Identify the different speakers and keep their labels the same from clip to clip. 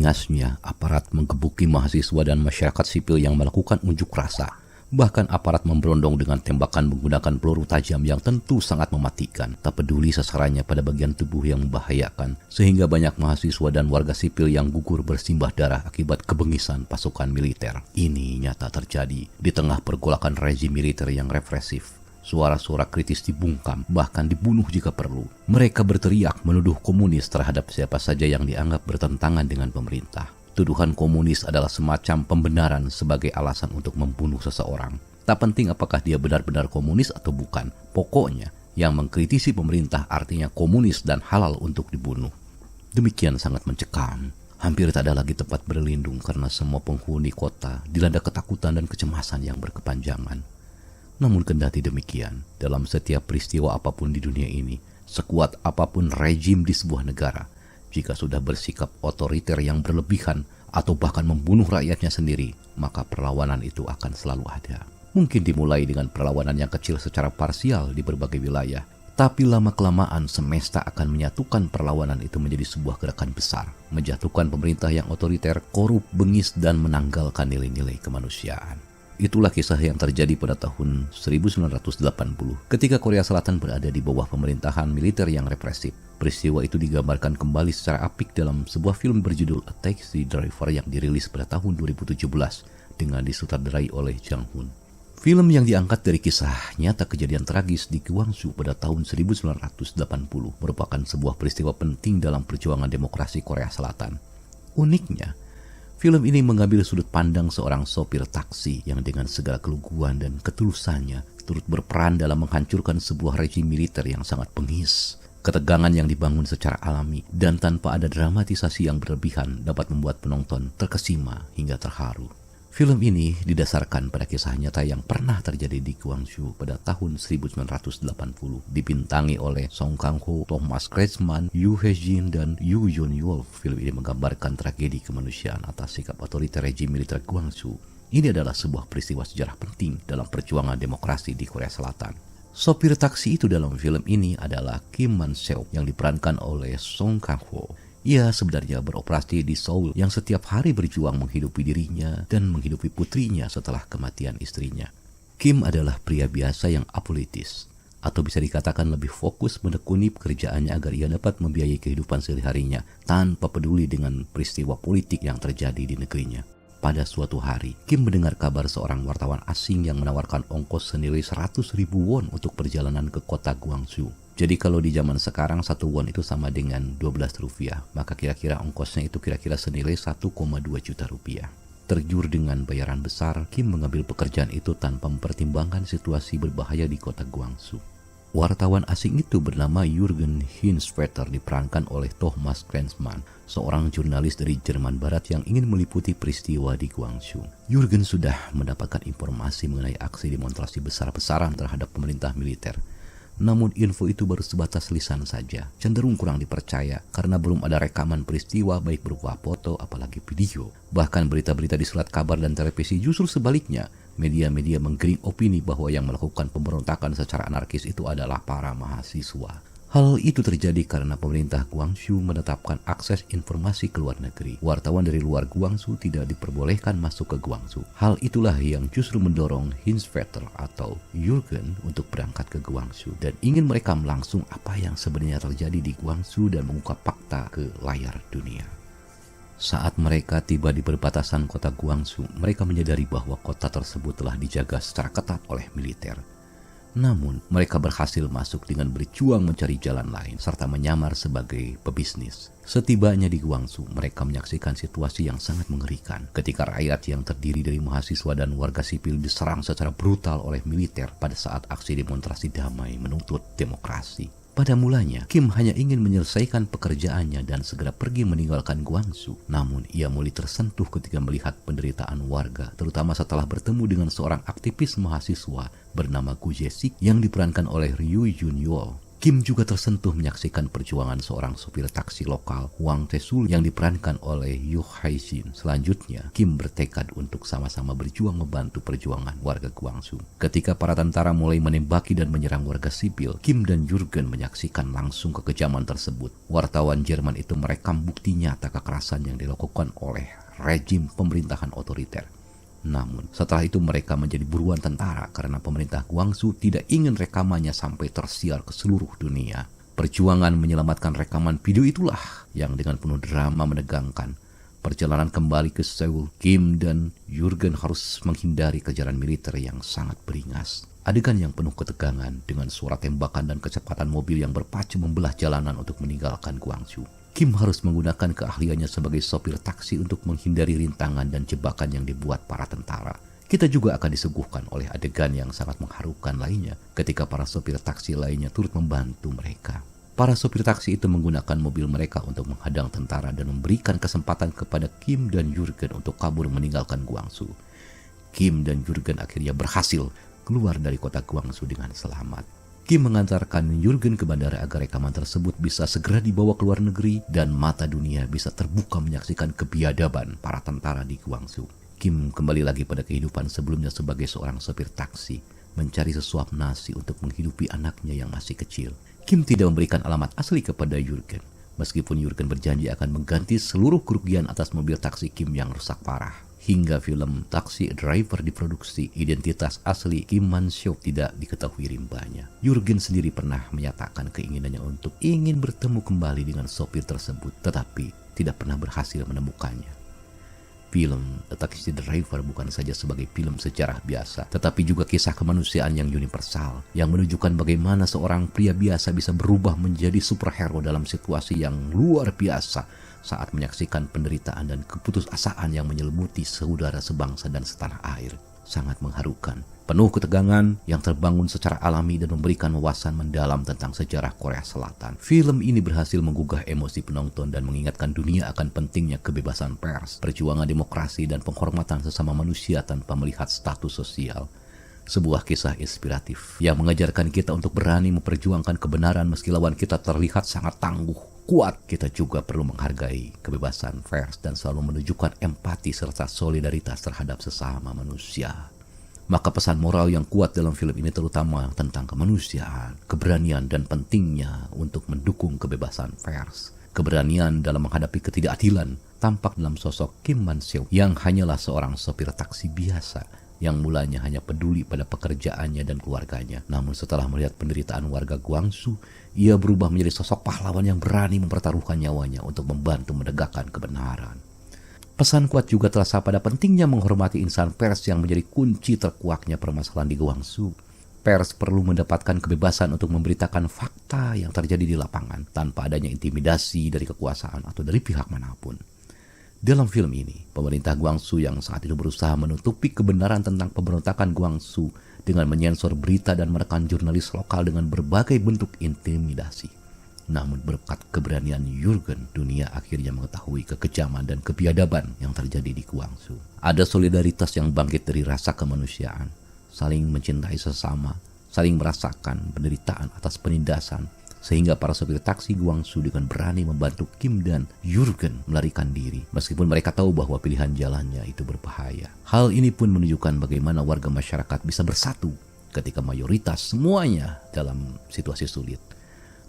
Speaker 1: beringasnya, aparat menggebuki mahasiswa dan masyarakat sipil yang melakukan unjuk rasa. Bahkan aparat memberondong dengan tembakan menggunakan peluru tajam yang tentu sangat mematikan, tak peduli sasarannya pada bagian tubuh yang membahayakan, sehingga banyak mahasiswa dan warga sipil yang gugur bersimbah darah akibat kebengisan pasukan militer. Ini nyata terjadi di tengah pergolakan rezim militer yang represif. Suara-suara kritis dibungkam, bahkan dibunuh jika perlu. Mereka berteriak menuduh komunis terhadap siapa saja yang dianggap bertentangan dengan pemerintah. Tuduhan komunis adalah semacam pembenaran sebagai alasan untuk membunuh seseorang. Tak penting apakah dia benar-benar komunis atau bukan. Pokoknya, yang mengkritisi pemerintah artinya komunis dan halal untuk dibunuh. Demikian sangat mencekam. Hampir tak ada lagi tempat berlindung karena semua penghuni kota dilanda ketakutan dan kecemasan yang berkepanjangan. Namun kendati demikian, dalam setiap peristiwa apapun di dunia ini, sekuat apapun rejim di sebuah negara, jika sudah bersikap otoriter yang berlebihan atau bahkan membunuh rakyatnya sendiri, maka perlawanan itu akan selalu ada. Mungkin dimulai dengan perlawanan yang kecil secara parsial di berbagai wilayah, tapi lama-kelamaan semesta akan menyatukan perlawanan itu menjadi sebuah gerakan besar, menjatuhkan pemerintah yang otoriter, korup, bengis, dan menanggalkan nilai-nilai kemanusiaan. Itulah kisah yang terjadi pada tahun 1980 ketika Korea Selatan berada di bawah pemerintahan militer yang represif. Peristiwa itu digambarkan kembali secara apik dalam sebuah film berjudul A Taxi Driver yang dirilis pada tahun 2017 dengan disutradarai oleh Jang Hoon. Film yang diangkat dari kisah nyata kejadian tragis di Gwangju pada tahun 1980 merupakan sebuah peristiwa penting dalam perjuangan demokrasi Korea Selatan. Uniknya, film ini mengambil sudut pandang seorang sopir taksi yang dengan segala keluguan dan ketulusannya turut berperan dalam menghancurkan sebuah rejim militer yang sangat bengis. Ketegangan yang dibangun secara alami dan tanpa ada dramatisasi yang berlebihan dapat membuat penonton terkesima hingga terharu. Film ini didasarkan pada kisah nyata yang pernah terjadi di Gwangju pada tahun 1980, dibintangi oleh Song Kang-ho, Thomas Kretschmann, Yoo Hae-jin, dan Yoo Yeon-yeol. Film ini menggambarkan tragedi kemanusiaan atas sikap otoriter rejim militer Gwangju. Ini adalah sebuah peristiwa sejarah penting dalam perjuangan demokrasi di Korea Selatan. Sopir taksi itu dalam film ini adalah Kim Man-seok yang diperankan oleh Song Kang-ho. Ia sebenarnya beroperasi di Seoul yang setiap hari berjuang menghidupi dirinya dan menghidupi putrinya setelah kematian istrinya. Kim adalah pria biasa yang apolitis, atau bisa dikatakan lebih fokus menekuni pekerjaannya agar ia dapat membiayai kehidupan sehari-harinya tanpa peduli dengan peristiwa politik yang terjadi di negerinya. Pada suatu hari, Kim mendengar kabar seorang wartawan asing yang menawarkan ongkos senilai 100.000 won untuk perjalanan ke kota Gwangju. Jadi kalau di zaman sekarang 1 won itu sama dengan 12 rupiah, maka kira-kira ongkosnya itu kira-kira senilai 1,2 juta rupiah. Tergiur dengan bayaran besar, Kim mengambil pekerjaan itu tanpa mempertimbangkan situasi berbahaya di kota Gwangju. Wartawan asing itu bernama Jürgen Hinsvetter diperankan oleh Thomas Kretschmann, seorang jurnalis dari Jerman Barat yang ingin meliputi peristiwa di Gwangju. Jürgen sudah mendapatkan informasi mengenai aksi demonstrasi besar-besaran terhadap pemerintah militer. Namun info itu baru sebatas lisan saja, cenderung kurang dipercaya karena belum ada rekaman peristiwa baik berupa foto apalagi video. Bahkan berita-berita di surat kabar dan televisi justru sebaliknya, media-media menggiring opini bahwa yang melakukan pemberontakan secara anarkis itu adalah para mahasiswa. Hal itu terjadi karena pemerintah Gwangju menetapkan akses informasi ke luar negeri. Wartawan dari luar Gwangju tidak diperbolehkan masuk ke Gwangju. Hal itulah yang justru mendorong Hinsvetter atau Jürgen untuk berangkat ke Gwangju dan ingin merekam langsung apa yang sebenarnya terjadi di Gwangju dan mengungkap fakta ke layar dunia. Saat mereka tiba di perbatasan kota Gwangju, mereka menyadari bahwa kota tersebut telah dijaga secara ketat oleh militer. Namun, mereka berhasil masuk dengan berjuang mencari jalan lain serta menyamar sebagai pebisnis. Setibanya di Gwangju, mereka menyaksikan situasi yang sangat mengerikan ketika rakyat yang terdiri dari mahasiswa dan warga sipil diserang secara brutal oleh militer pada saat aksi demonstrasi damai menuntut demokrasi. Pada mulanya, Kim hanya ingin menyelesaikan pekerjaannya dan segera pergi meninggalkan Gwangju. Namun, ia mulai tersentuh ketika melihat penderitaan warga, terutama setelah bertemu dengan seorang aktivis mahasiswa bernama Gu Jae-sik yang diperankan oleh Yoo Yeon-yeol. Kim juga tersentuh menyaksikan perjuangan seorang sopir taksi lokal, Hwang Tae-sul, yang diperankan oleh Yoo Hae-jin. Selanjutnya, Kim bertekad untuk sama-sama berjuang membantu perjuangan warga Gwangsu. Ketika para tentara mulai menembaki dan menyerang warga sipil, Kim dan Jurgen menyaksikan langsung kekejaman tersebut. Wartawan Jerman itu merekam bukti nyata kekerasan yang dilakukan oleh rejim pemerintahan otoriter. Namun, setelah itu mereka menjadi buruan tentara karena pemerintah Gwangsu tidak ingin rekamannya sampai tersiar ke seluruh dunia. Perjuangan menyelamatkan rekaman video itulah yang dengan penuh drama menegangkan. Perjalanan kembali ke Seoul, Kim dan Jurgen harus menghindari kejaran militer yang sangat beringas. Adegan yang penuh ketegangan dengan suara tembakan dan kecepatan mobil yang berpacu membelah jalanan untuk meninggalkan Gwangsu. Kim harus menggunakan keahliannya sebagai sopir taksi untuk menghindari rintangan dan jebakan yang dibuat para tentara. Kita juga akan disuguhkan oleh adegan yang sangat mengharukan lainnya ketika para sopir taksi lainnya turut membantu mereka. Para sopir taksi itu menggunakan mobil mereka untuk menghadang tentara dan memberikan kesempatan kepada Kim dan Jurgen untuk kabur meninggalkan Gwangsu. Kim dan Jurgen akhirnya berhasil keluar dari kota Gwangsu dengan selamat. Kim mengantarkan Jurgen ke bandara agar rekaman tersebut bisa segera dibawa ke luar negeri dan mata dunia bisa terbuka menyaksikan kebiadaban para tentara di Gwangsu. Kim kembali lagi pada kehidupan sebelumnya sebagai seorang sopir taksi, mencari sesuap nasi untuk menghidupi anaknya yang masih kecil. Kim tidak memberikan alamat asli kepada Jurgen, meskipun Jurgen berjanji akan mengganti seluruh kerugian atas mobil taksi Kim yang rusak parah. Hingga film Taxi Driver diproduksi, identitas asli Kim Man-seok tidak diketahui rimbanya. Jurgen sendiri pernah menyatakan keinginannya untuk ingin bertemu kembali dengan sopir tersebut, tetapi tidak pernah berhasil menemukannya. Film Taxi Driver bukan saja sebagai film sejarah biasa, tetapi juga kisah kemanusiaan yang universal, yang menunjukkan bagaimana seorang pria biasa bisa berubah menjadi superhero dalam situasi yang luar biasa saat menyaksikan penderitaan dan keputusasaan yang menyelimuti saudara sebangsa dan setanah air. Sangat mengharukan, penuh ketegangan yang terbangun secara alami dan memberikan wawasan mendalam tentang sejarah Korea Selatan. Film ini berhasil menggugah emosi penonton dan mengingatkan dunia akan pentingnya kebebasan pers, perjuangan demokrasi, dan penghormatan sesama manusia tanpa melihat status sosial. Sebuah kisah inspiratif yang mengajarkan kita untuk berani memperjuangkan kebenaran meski lawan kita terlihat sangat tangguh, kuat. Kita juga perlu menghargai kebebasan pers dan selalu menunjukkan empati serta solidaritas terhadap sesama manusia. Maka pesan moral yang kuat dalam film ini terutama tentang kemanusiaan, keberanian, dan pentingnya untuk mendukung kebebasan pers. Keberanian dalam menghadapi ketidakadilan tampak dalam sosok Kim Man-seok yang hanyalah seorang sopir taksi biasa yang mulanya hanya peduli pada pekerjaannya dan keluarganya. Namun setelah melihat penderitaan warga Gwangsu, ia berubah menjadi sosok pahlawan yang berani mempertaruhkan nyawanya untuk membantu menegakkan kebenaran. Pesan kuat juga terasa pada pentingnya menghormati insan pers yang menjadi kunci terkuaknya permasalahan di Gwangsu. Pers perlu mendapatkan kebebasan untuk memberitakan fakta yang terjadi di lapangan tanpa adanya intimidasi dari kekuasaan atau dari pihak manapun. Dalam film ini, pemerintah Gwangsu yang saat itu berusaha menutupi kebenaran tentang pemberontakan Gwangsu dengan menyensor berita dan menekan jurnalis lokal dengan berbagai bentuk intimidasi. Namun berkat keberanian Jurgen, dunia akhirnya mengetahui kekejaman dan kebiadaban yang terjadi di Gwangsu. Ada solidaritas yang bangkit dari rasa kemanusiaan, saling mencintai sesama, saling merasakan penderitaan atas penindasan, sehingga para sopir taksi Gwangsu dengan berani membantu Kim dan Jurgen melarikan diri, meskipun mereka tahu bahwa pilihan jalannya itu berbahaya. Hal ini pun menunjukkan bagaimana warga masyarakat bisa bersatu ketika mayoritas semuanya dalam situasi sulit.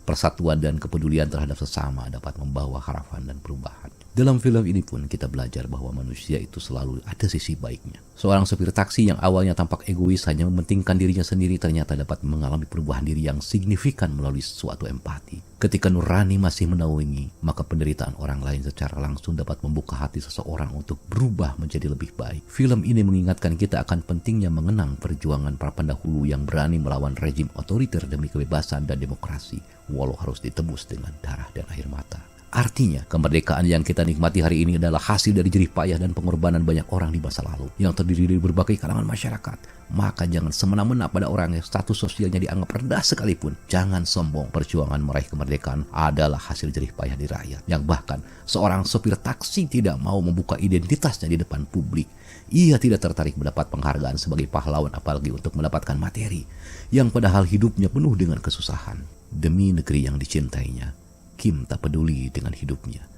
Speaker 1: Persatuan dan kepedulian terhadap sesama dapat membawa harapan dan perubahan. Dalam film ini pun kita belajar bahwa manusia itu selalu ada sisi baiknya. Seorang sopir taksi yang awalnya tampak egois hanya mementingkan dirinya sendiri ternyata dapat mengalami perubahan diri yang signifikan melalui suatu empati. Ketika nurani masih menaungi, maka penderitaan orang lain secara langsung dapat membuka hati seseorang untuk berubah menjadi lebih baik. Film ini mengingatkan kita akan pentingnya mengenang perjuangan para pendahulu yang berani melawan rejim otoriter demi kebebasan dan demokrasi, walau harus ditebus dengan darah dan air mata. Artinya, kemerdekaan yang kita nikmati hari ini adalah hasil dari jerih payah dan pengorbanan banyak orang di masa lalu yang terdiri dari berbagai kalangan masyarakat. Maka jangan semena-mena pada orang yang status sosialnya dianggap rendah sekalipun. Jangan sombong. Perjuangan meraih kemerdekaan adalah hasil jerih payah di rakyat. Yang bahkan seorang sopir taksi tidak mau membuka identitasnya di depan publik. Ia tidak tertarik mendapat penghargaan sebagai pahlawan apalagi untuk mendapatkan materi yang padahal hidupnya penuh dengan kesusahan. Demi negeri yang dicintainya, Kim tak peduli dengan hidupnya.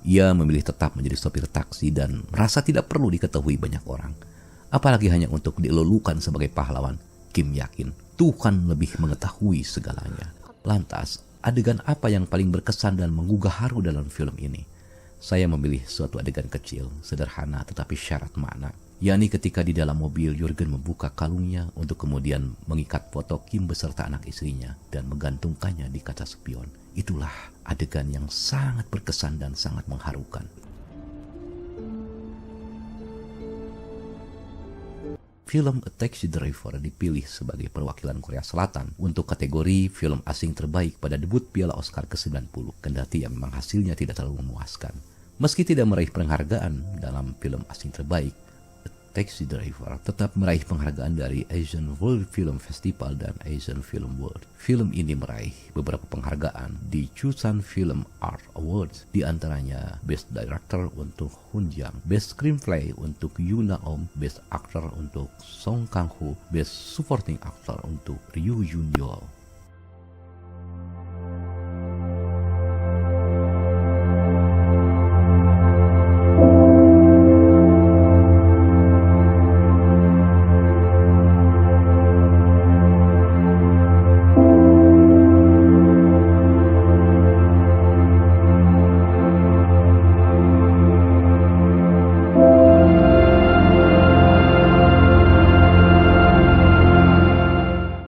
Speaker 1: Ia memilih tetap menjadi sopir taksi dan merasa tidak perlu diketahui banyak orang. Apalagi hanya untuk dilulukan sebagai pahlawan, Kim yakin Tuhan lebih mengetahui segalanya. Lantas, adegan apa yang paling berkesan dan menggugah haru dalam film ini? Saya memilih suatu adegan kecil, sederhana tetapi syarat makna. Yakni ketika di dalam mobil Jurgen membuka kalungnya untuk kemudian mengikat foto Kim beserta anak istrinya dan menggantungkannya di kaca spion. Itulah adegan yang sangat berkesan dan sangat mengharukan. Film A Taxi Driver dipilih sebagai perwakilan Korea Selatan untuk kategori film asing terbaik pada debut Piala Oscar ke-90, kendati yang memang hasilnya tidak terlalu memuaskan. Meski tidak meraih penghargaan dalam film asing terbaik, A Taxi Driver tetap meraih penghargaan dari Asian World Film Festival dan Asian Film World. Film ini meraih beberapa penghargaan di Chusan Film Art Awards, di antaranya Best Director untuk Hun Jang, Best Screenplay untuk Yoo Na-om, Best Actor untuk Song Kang-ho, Best Supporting Actor untuk Ryu Jun-yeol.